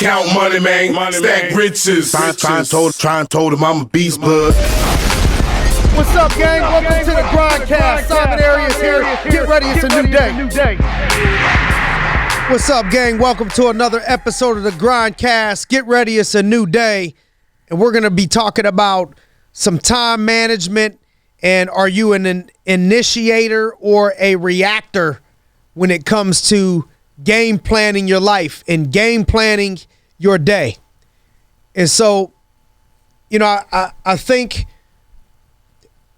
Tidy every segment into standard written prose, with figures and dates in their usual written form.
count money, man. Stack riches. Try and told him I'm a beast blood. What's up, gang? Welcome to the G.R.I.N.D. Simon Arias here. Get ready, it's a new day. What's up, gang? Welcome to another episode of the G.R.I.N.D. Get ready, it's a new day. And we're going to be talking about some time management and are you an initiator or a reactor when it comes to game planning your life and game planning your day. And so, you know, I think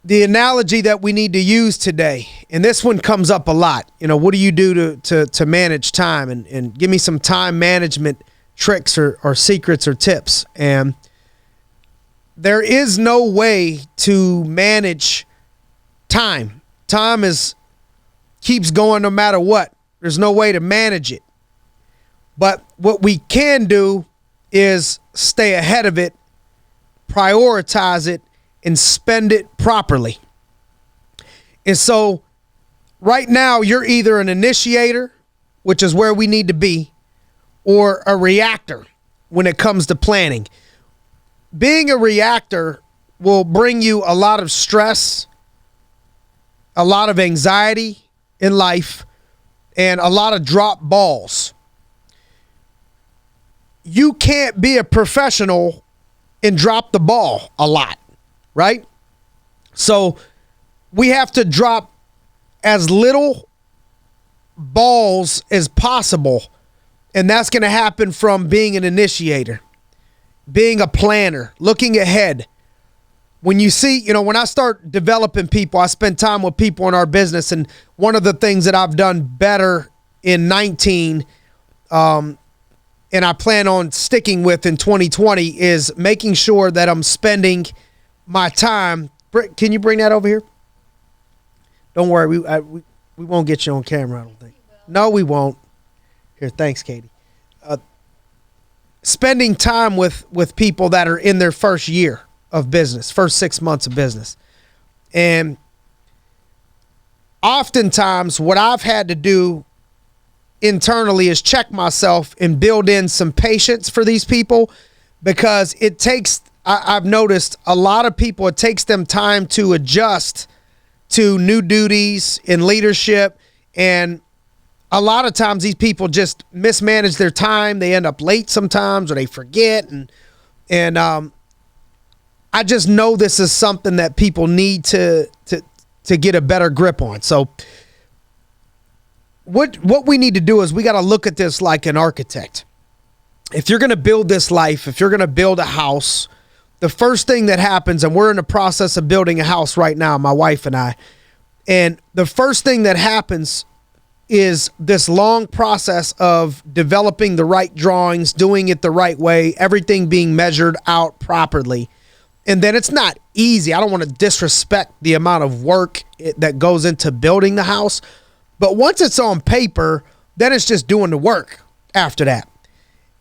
the analogy that we need to use today, and this one comes up a lot, you know, what do you do to manage time? And give me some time management tricks or secrets or tips. And there is no way to manage time. Time keeps going no matter what. There's no way to manage it. But what we can do is stay ahead of it, prioritize it, and spend it properly. And so right now you're either an initiator, which is where we need to be, or a reactor when it comes to planning. Being a reactor will bring you a lot of stress, a lot of anxiety in life, and a lot of drop balls. You can't be a professional and drop the ball a lot, right? So we have to drop as little balls as possible, and that's going to happen from being an initiator, being a planner, looking ahead. When you see, you know, when I start developing people, I spend time with people in our business, and one of the things that I've done better in 19, and I plan on sticking with in 2020, is making sure that I'm spending my time. Can you bring that over here? Don't worry, we won't get you on camera, I don't think. No, we won't. Here, thanks, Katie. Spending time with people that are in their first year of business, first 6 months of business. And oftentimes what I've had to do internally is check myself and build in some patience for these people, because it takes, I've noticed a lot of people, it takes them time to adjust to new duties in leadership. And a lot of times these people just mismanage their time. They end up late sometimes, or they forget. And I just know this is something that people need to get a better grip on. So what we need to do is we got to look at this like an architect. If you're going to build this life, if you're going to build a house, the first thing that happens, and we're in the process of building a house right now, my wife and I, and the first thing that happens is this long process of developing the right drawings, doing it the right way, everything being measured out properly. And then it's not easy. I don't want to disrespect the amount of work that goes into building the house. But once it's on paper, then it's just doing the work after that.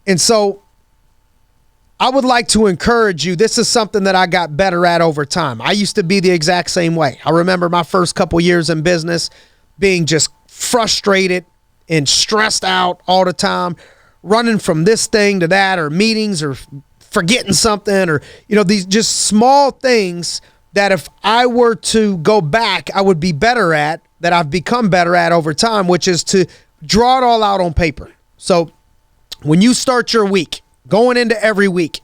And so I would like to encourage you. This is something that I got better at over time. I used to be the exact same way. I remember my first couple years in business being just frustrated and stressed out all the time, running from this thing to that, or meetings, or forgetting something, or, you know, these just small things that if I were to go back, I would be better at, that I've become better at over time, which is to draw it all out on paper. So when you start your week, going into every week,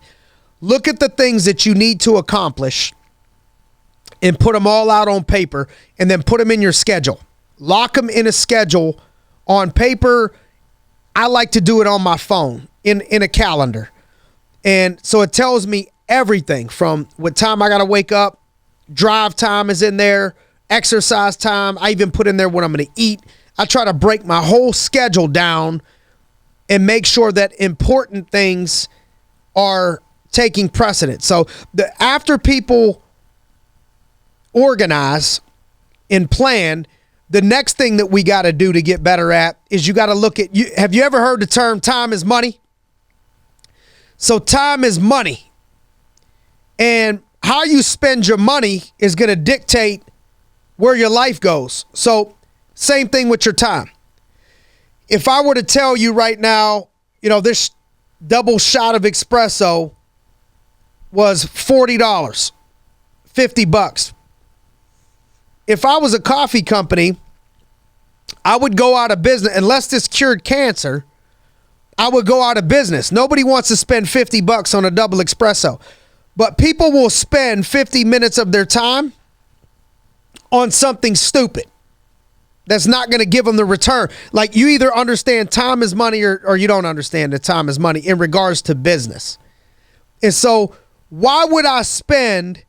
look at the things that you need to accomplish and put them all out on paper, and then put them in your schedule. Lock them in a schedule on paper. I like to do it on my phone in a calendar. And so it tells me everything from what time I got to wake up, drive time is in there, exercise time. I even put in there what I'm going to eat. I try to break my whole schedule down and make sure that important things are taking precedence. So after people organize and plan, the next thing that we got to do to get better at is you got to look at, have you ever heard the term time is money? So time is money. And how you spend your money is going to dictate where your life goes. So same thing with your time. If I were to tell you right now, you know, double shot of espresso was $40, $50. If I was a coffee company, I would go out of business. Unless this cured cancer, I would go out of business. Nobody wants to spend $50 on a double espresso. But people will spend 50 minutes of their time on something stupid that's not going to give them the return. Like, you either understand time is money or you don't understand that time is money in regards to business. And so why would I spend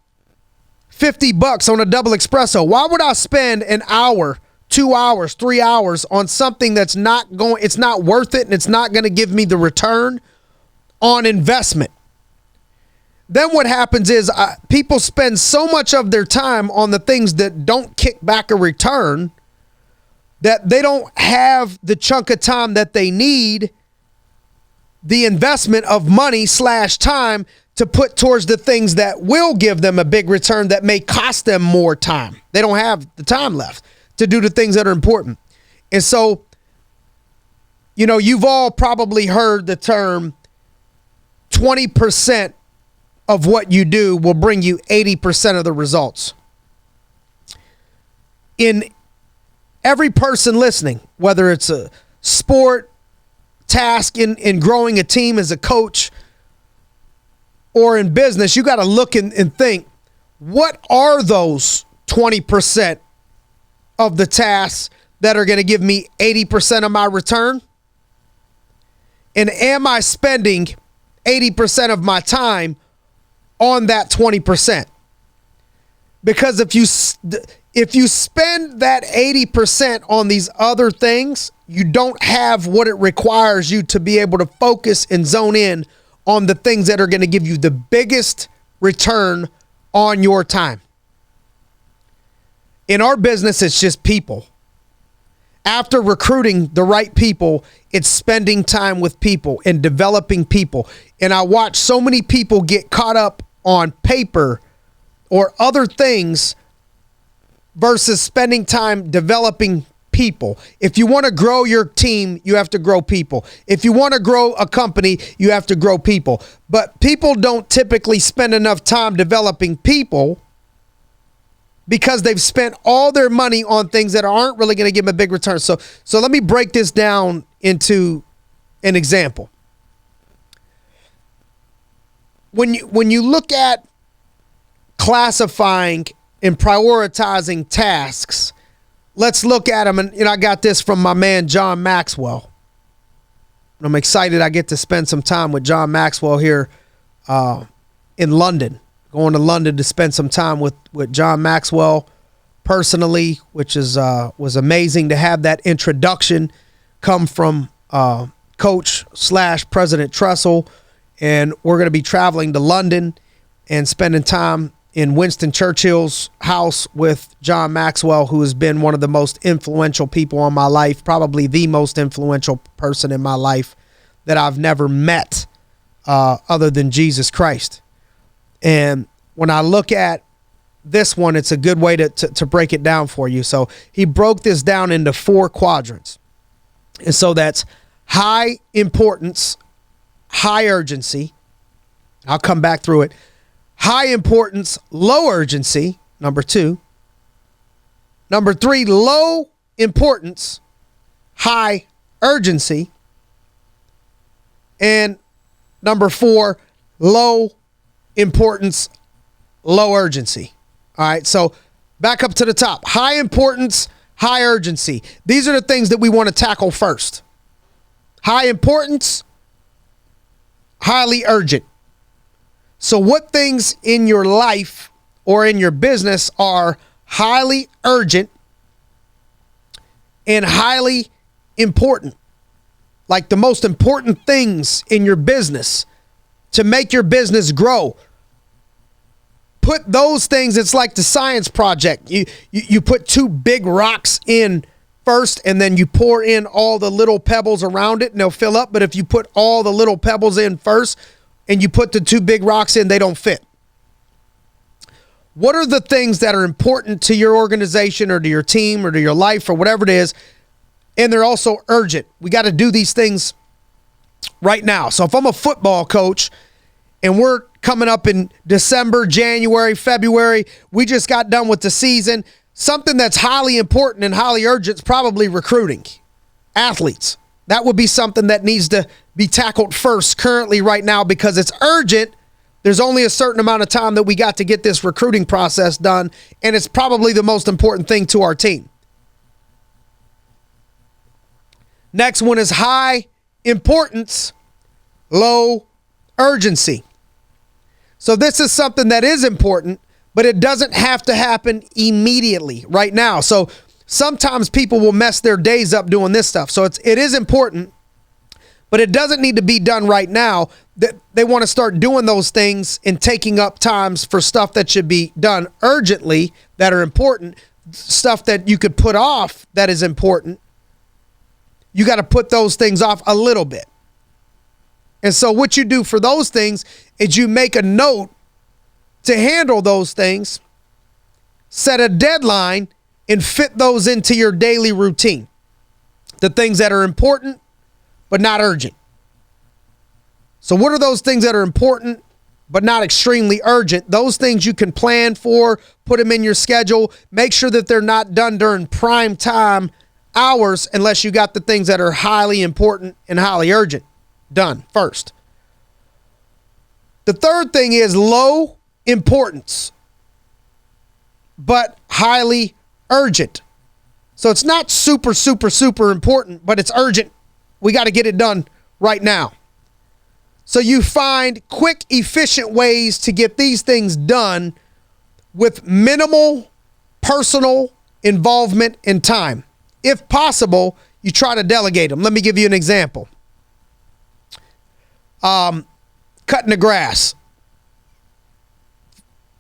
$50 on a double espresso? Why would I spend an hour, 2 hours, 3 hours on something that's it's not worth it, and it's not going to give me the return on investment? Then what happens is people spend so much of their time on the things that don't kick back a return that they don't have the chunk of time that they need, the investment of money / time to put towards the things that will give them a big return that may cost them more time. They don't have the time left to do the things that are important. And so, you've all probably heard the term 20% of what you do will bring you 80% of the results. In every person listening, whether it's a sport, task in growing a team as a coach, or in business, you got to look and think, what are those 20% of the tasks that are going to give me 80% of my return? And am I spending 80% of my time on that 20%? Because if you spend that 80% on these other things, you don't have what it requires you to be able to focus and zone in on the things that are going to give you the biggest return on your time. In our business, it's just people. After recruiting the right people, it's spending time with people and developing people. And I watch so many people get caught up on paper or other things versus spending time developing people. If you want to grow your team, you have to grow people. If you want to grow a company, you have to grow people. But people don't typically spend enough time developing people because they've spent all their money on things that aren't really going to give them a big return. So let me break this down into an example. When you look at classifying and prioritizing tasks, let's look at them. And I got this from my man, John Maxwell. I'm excited I get to spend some time with John Maxwell here in London. Going to London to spend some time with John Maxwell personally, which was amazing to have that introduction come from Coach / President Tressel. And we're going to be traveling to London and spending time in Winston Churchill's house with John Maxwell, who has been one of the most influential people in my life, probably the most influential person in my life that I've never met other than Jesus Christ. And when I look at this one, it's a good way to break it down for you. So he broke this down into 4 quadrants. And so that's high importance, high urgency. I'll come back through it. High importance, low urgency, number 2. Number 3, low importance, high urgency. And number 4, low importance, low urgency. All right, so back up to the top. High importance, high urgency. These are the things that we want to tackle first. High importance, highly urgent. So what things in your life or in your business are highly urgent and highly important? Like the most important things in your business to make your business grow. Put those things, it's like the science project. You put 2 big rocks in first, and then you pour in all the little pebbles around it and they'll fill up. But if you put all the little pebbles in first and you put the 2 big rocks in, they don't fit. What are the things that are important to your organization or to your team or to your life or whatever it is? And they're also urgent. We got to do these things right now. So if I'm a football coach and we're coming up in December, January, February, we just got done with the season, something that's highly important and highly urgent is probably recruiting athletes. That would be something that needs to be tackled first currently right now because it's urgent. There's only a certain amount of time that we got to get this recruiting process done, and it's probably the most important thing to our team. Next one is high importance, low urgency. So this is something that is important, but it doesn't have to happen immediately right now. So sometimes people will mess their days up doing this stuff. So it is important, but it doesn't need to be done right now. They want to start doing those things and taking up times for stuff that should be done urgently that are important, stuff that you could put off that is important. You got to put those things off a little bit. And so what you do for those things is you make a note to handle those things, set a deadline, and fit those into your daily routine. The things that are important but not urgent. So what are those things that are important but not extremely urgent? Those things you can plan for, put them in your schedule, make sure that they're not done during prime time hours unless you got the things that are highly important and highly urgent done first. The third thing is low importance but highly urgent. So it's not super important, but it's urgent. We got to get it done right now. So you find quick, efficient ways to get these things done with minimal personal involvement and time. If possible, you try to delegate them. Let me give you an example. Cutting the grass.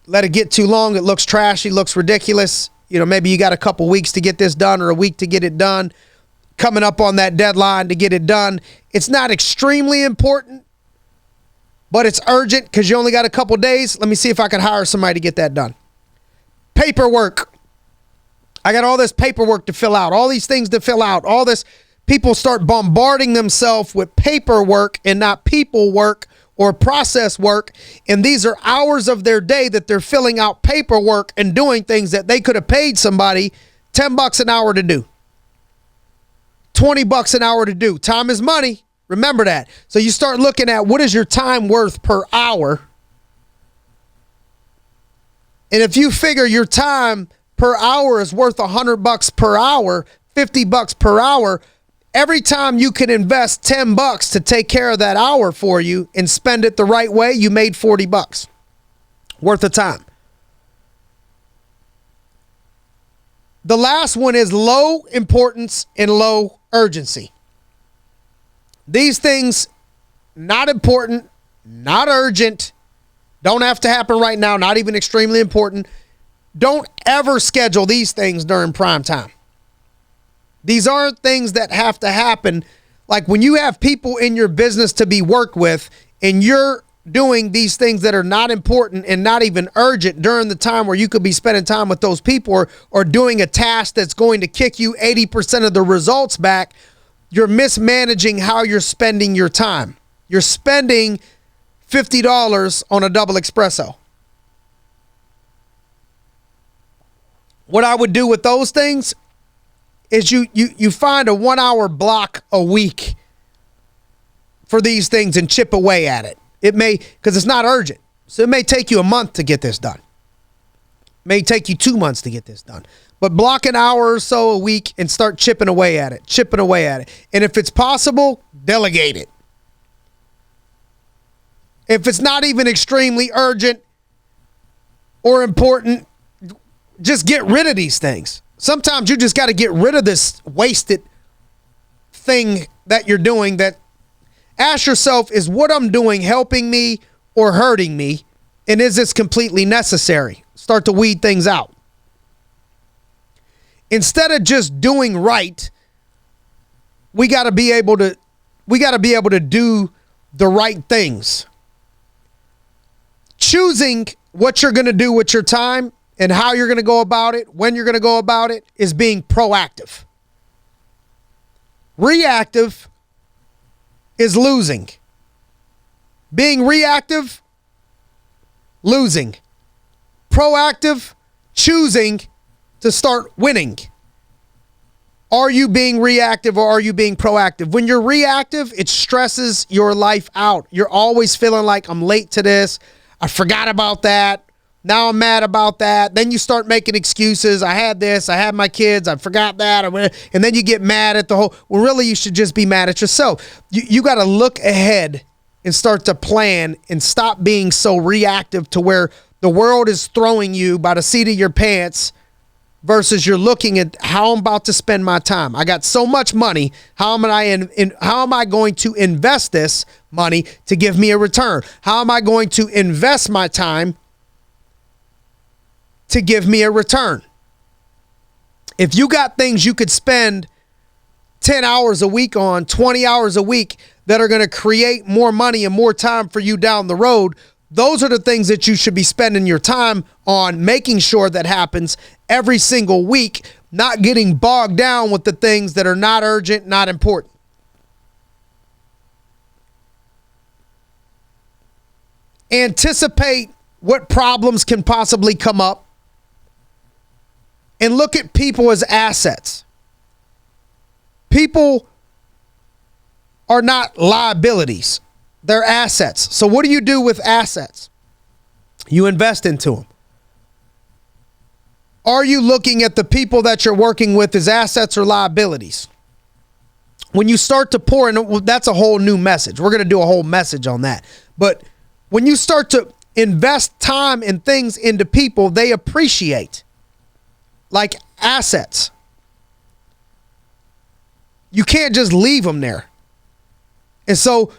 Let it get too long. It looks trashy, looks ridiculous. Maybe you got a couple weeks to get this done or a week to get it done. Coming up on that deadline to get it done. It's not extremely important, but it's urgent because you only got a couple days. Let me see if I can hire somebody to get that done. Paperwork. I got all this paperwork to fill out, all these things to fill out, all this. People start bombarding themselves with paperwork and not people work or process work. And these are hours of their day that they're filling out paperwork and doing things that they could have paid somebody $10 an hour to do. $20 an hour to do. Time is money. Remember that. So you start looking at what is your time worth per hour. And if you figure your time per hour is worth $100 per hour, $50 per hour, every time you can invest $10 to take care of that hour for you and spend it the right way, you made $40 worth of time. The last one is low importance and low urgency. These things, not important, not urgent, don't have to happen right now, not even extremely important. Don't ever schedule these things during prime time. These aren't things that have to happen. Like when you have people in your business to be worked with and you're doing these things that are not important and not even urgent during the time where you could be spending time with those people or doing a task that's going to kick you 80% of the results back, you're mismanaging how you're spending your time. You're spending $50 on a double espresso. What I would do with those things is you find a 1 hour block a week for these things and chip away at it. It may, because it's not urgent. So it may take you a month to get this done. It may take you 2 months to get this done. But block an hour or so a week and start chipping away at it. And if it's possible, delegate it. If it's not even extremely urgent or important, just get rid of these things. Sometimes you just got to get rid of this wasted thing that you're doing. That ask yourself, is what I'm doing helping me or hurting me? And is this completely necessary? Start to weed things out. Instead of just doing right, we got to be able to do the right things. Choosing what you're going to do with your time and how you're going to go about it, when you're going to go about it, is being proactive. Reactive is losing. Being reactive, losing. Proactive, choosing to start winning. Are you being reactive or are you being proactive? When you're reactive, it stresses your life out. You're always feeling like, I'm late to this. I forgot about that. Now I'm mad about that. Then you start making excuses. I had this. I had my kids. I forgot that. And then you get mad at the whole. Well, really, you should just be mad at yourself. You got to look ahead and start to plan and stop being so reactive to where the world is throwing you by the seat of your pants versus you're looking at how I'm about to spend my time. I got so much money. How am I going to invest this money to give me a return? How am I going to invest my time to give me a return? If you got things you could spend 10 hours a week on, 20 hours a week that are going to create more money and more time for you down the road, those are the things that you should be spending your time on, making sure that happens every single week, not getting bogged down with the things that are not urgent, not important. Anticipate what problems can possibly come up and look at people as assets. People are not liabilities. They're assets. So what do you do with assets? You invest into them. Are you looking at the people that you're working with as assets or liabilities? When you start to pour in, well, that's a whole new message. We're going to do a whole message on that. But when you start to invest time and things into people, they appreciate like assets. You can't just leave them there. And so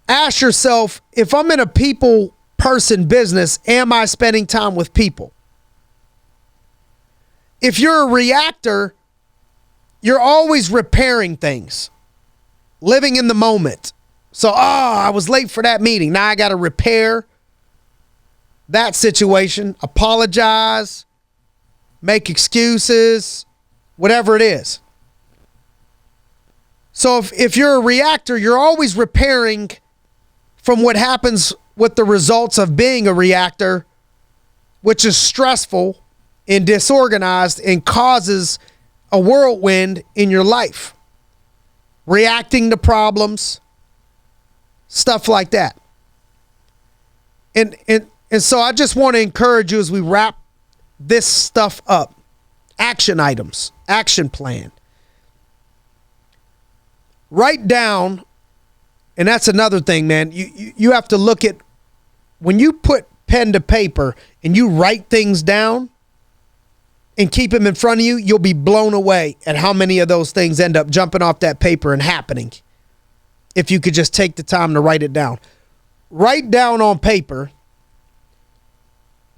ask yourself, if I'm in a people person business, am I spending time with people? If you're a reactor, you're always repairing things, living in the moment. So, I was late for that meeting. Now I got to repair that situation, apologize, make excuses, whatever it is. So if you're a reactor, you're always repairing from what happens with the results of being a reactor, which is stressful and disorganized and causes a whirlwind in your life. Reacting to problems, stuff like that. And so I just want to encourage you as we wrap this stuff up. Action items, action plan. Write down, and that's another thing, man. You have to look at, when you put pen to paper and you write things down and keep them in front of you, you'll be blown away at how many of those things end up jumping off that paper and happening if you could just take the time to write it down. Write down on paper,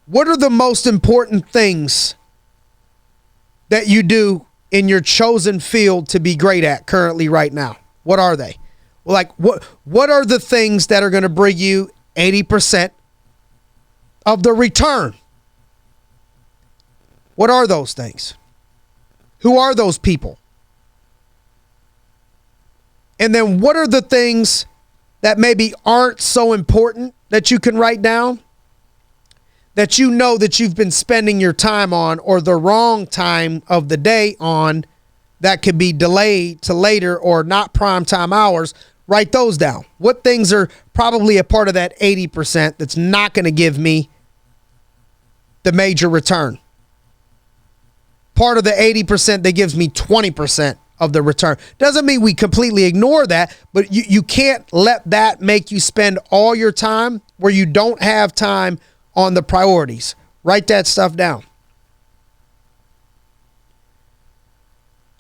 what are the most important things that you do in your chosen field to be great at currently right now? What are they? Well, like what are the things that are going to bring you 80% of the return? What are those things? Who are those people? And then what are the things that maybe aren't so important that you can write down, that you know that you've been spending your time on, or the wrong time of the day on, that could be delayed to later or not prime time hours? Write those down. What things are probably a part of that 80% that's not going to give me the major return? Part of the 80% that gives me 20% of the return. Doesn't mean we completely ignore that, but you can't let that make you spend all your time where you don't have time on the priorities. Write that stuff down.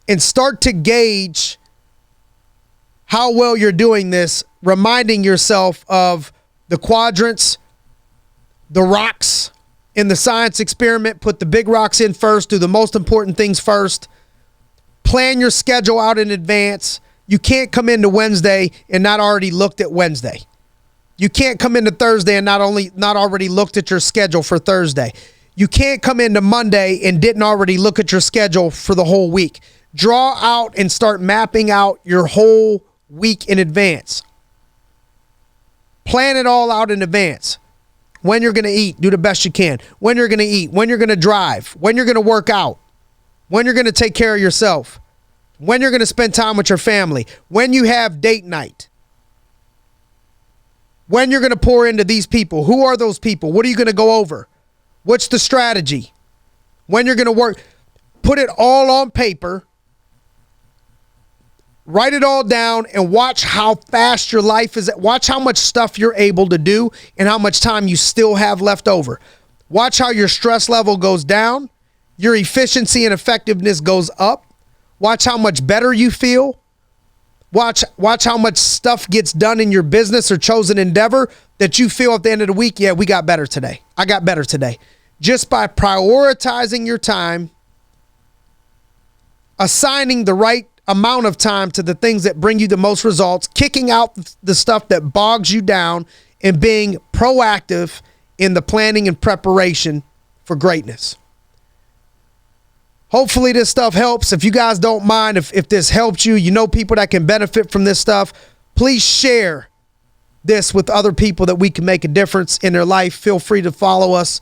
And start to gauge how well you're doing this, reminding yourself of the quadrants, the rocks in the science experiment. Put the big rocks in first, do the most important things first. Plan your schedule out in advance. You can't come into Wednesday and not already looked at Wednesday. You can't come into Thursday and not already looked at your schedule for Thursday. You can't come into Monday and didn't already look at your schedule for the whole week. Draw out and start mapping out your whole week in advance. Plan it all out in advance. When you're going to eat, do the best you can. When you're going to eat, when you're going to drive, when you're going to work out, when you're going to take care of yourself, when you're going to spend time with your family, when you have date night, when you're going to pour into these people. Who are those people? What are you going to go over? What's the strategy? When you're going to work. Put it all on paper. Write it all down and watch how fast your life is. Watch how much stuff you're able to do and how much time you still have left over. Watch how your stress level goes down. Your efficiency and effectiveness goes up. Watch how much better you feel. Watch how much stuff gets done in your business or chosen endeavor that you feel at the end of the week, yeah, we got better today. I got better today. Just by prioritizing your time, assigning the right amount of time to the things that bring you the most results, kicking out the stuff that bogs you down, and being proactive in the planning and preparation for greatness. Hopefully this stuff helps. If you guys don't mind, if this helped you, you know people that can benefit from this stuff, please share this with other people that we can make a difference in their life. Feel free to follow us.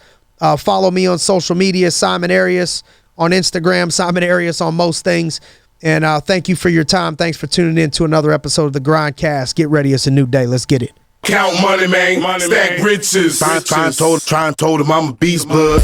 Follow me on social media, Simon Arias on Instagram, Simon Arias on most things. And thank you for your time. Thanks for tuning in to another episode of the Grindcast. Get ready. It's a new day. Let's get it. Count money, man. Stack riches. Try and told him I'm a beast, bud.